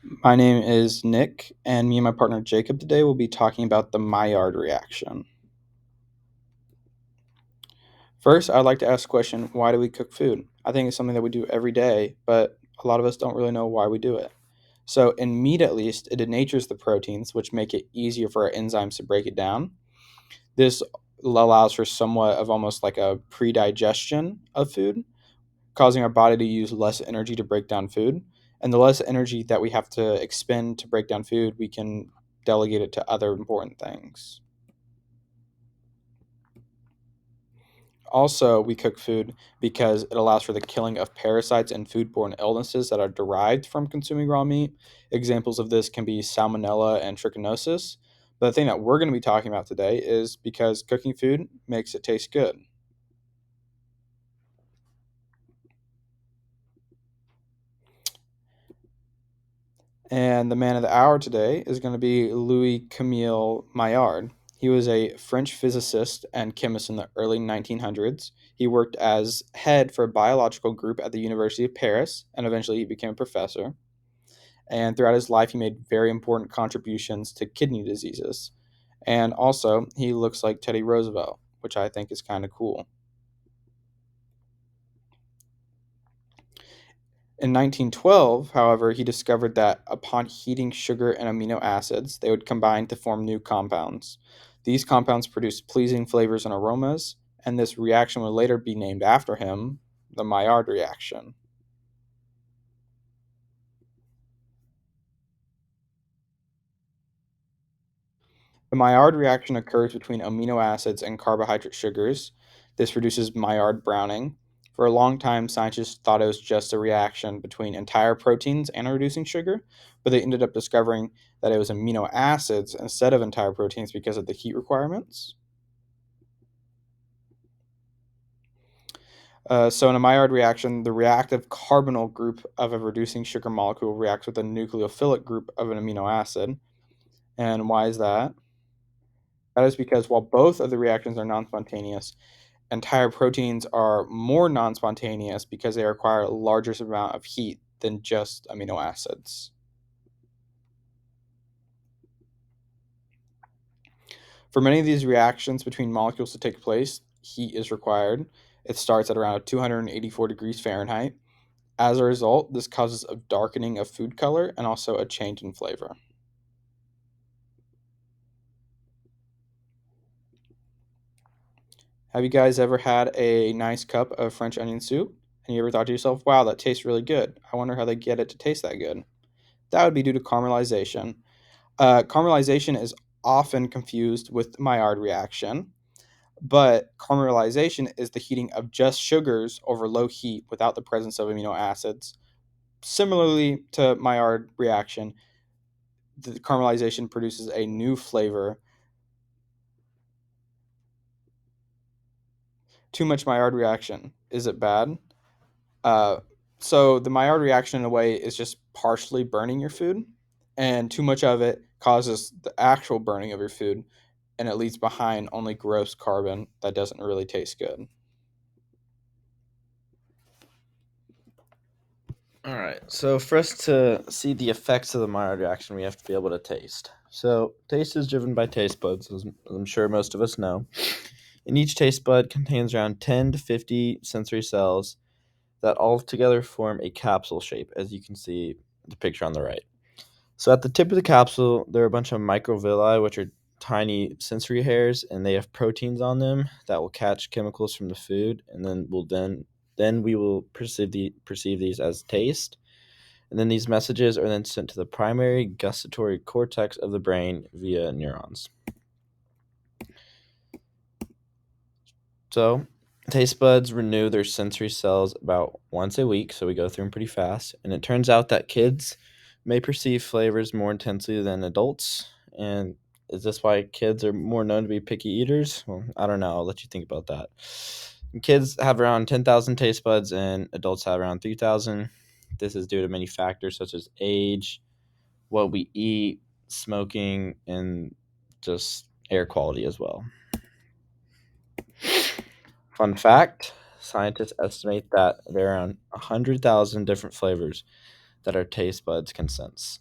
My name is Nick, and me and my partner Jacob today will be talking about the Maillard reaction. First, I'd like to ask the question, why do we cook food? I think it's something that we do every day, but a lot of us don't really know why we do it. So, in meat at least, it denatures the proteins, which make it easier for our enzymes to break it down. This allows for somewhat of almost like a pre-digestion of food, causing our body to use less energy to break down food. And the less energy that we have to expend to break down food, we can delegate it to other important things. Also, we cook food because it allows for the killing of parasites and foodborne illnesses that are derived from consuming raw meat. Examples of this can be salmonella and trichinosis. But the thing that we're going to be talking about today is because cooking food makes it taste good. And the man of the hour today is going to be Louis Camille Maillard. He was a French physicist and chemist in the early 1900s. He worked as head for a biological group at the University of Paris, and eventually he became a professor. And throughout his life, he made very important contributions to kidney diseases. And also, he looks like Teddy Roosevelt, which I think is kind of cool. In 1912, however, he discovered that upon heating sugar and amino acids, they would combine to form new compounds. These compounds produced pleasing flavors and aromas, and this reaction would later be named after him, the Maillard reaction. The Maillard reaction occurs between amino acids and carbohydrate sugars. This produces Maillard browning. For a long time, scientists thought it was just a reaction between entire proteins and reducing sugar, but they ended up discovering that it was amino acids instead of entire proteins because of the heat requirements. So, in a Maillard reaction, the reactive carbonyl group of a reducing sugar molecule reacts with the nucleophilic group of an amino acid. And why is that? That is because while both of the reactions are non spontaneous, entire proteins are more non-spontaneous because they require a larger amount of heat than just amino acids. For many of these reactions between molecules to take place, heat is required. It starts at around 284 degrees Fahrenheit. As a result, this causes a darkening of food color and also a change in flavor. Have you guys ever had a nice cup of French onion soup? And you ever thought to yourself, wow, that tastes really good. I wonder how they get it to taste that good. That would be due to caramelization. Caramelization is often confused with Maillard reaction, but caramelization is the heating of just sugars over low heat without the presence of amino acids. Similarly to Maillard reaction, the caramelization produces a new flavor. Too much Maillard reaction, is it bad? Uh, so the Maillard reaction in a way is just partially burning your food, and too much of it causes the actual burning of your food, and it leaves behind only gross carbon that doesn't really taste good. All right. So for us to see the effects of the Maillard reaction, we have to be able to taste. So taste is driven by taste buds, as I'm sure most of us know. And each taste bud contains around 10 to 50 sensory cells that all together form a capsule shape, as you can see the picture on the right. So at the tip of the capsule, there are a bunch of microvilli, which are tiny sensory hairs, and they have proteins on them that will catch chemicals from the food, and then we will perceive these as taste. And then these messages are then sent to the primary gustatory cortex of the brain via neurons. So, taste buds renew their sensory cells about once a week, so we go through them pretty fast. And it turns out that kids may perceive flavors more intensely than adults. And is this why kids are more known to be picky eaters? Well, I don't know. I'll let you think about that. Kids have around 10,000 taste buds, and adults have around 3,000. This is due to many factors such as age, what we eat, smoking, and just air quality as well. Fun fact, scientists estimate that there are around 100,000 different flavors that our taste buds can sense.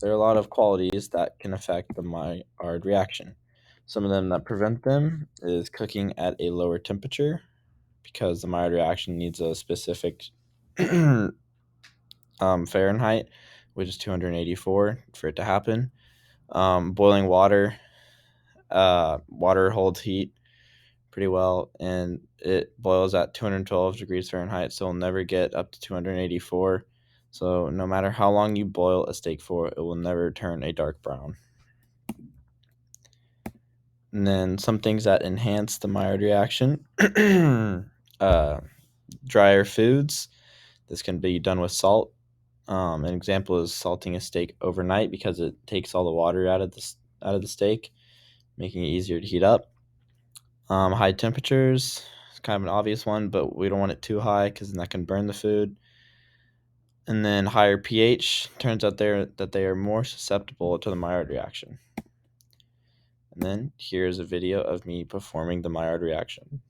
there are a lot of qualities that can affect the Maillard reaction. Some of them that prevent them is cooking at a lower temperature, because the Maillard reaction needs a specific Fahrenheit, which is 284, for it to happen. Boiling water, water holds heat pretty well, and it boils at 212 degrees Fahrenheit, so it'll never get up to 284. So no matter how long you boil a steak for, it will never turn a dark brown. And then some things that enhance the Maillard reaction: uh, drier foods. This can be done with salt. An example is salting a steak overnight, because it takes all the water out of the steak, making it easier to heat up. High temperatures, it's kind of an obvious one, but we don't want it too high, because then that can burn the food. And then higher pH, turns out that they are more susceptible to the Maillard reaction. And then here's a video of me performing the Maillard reaction.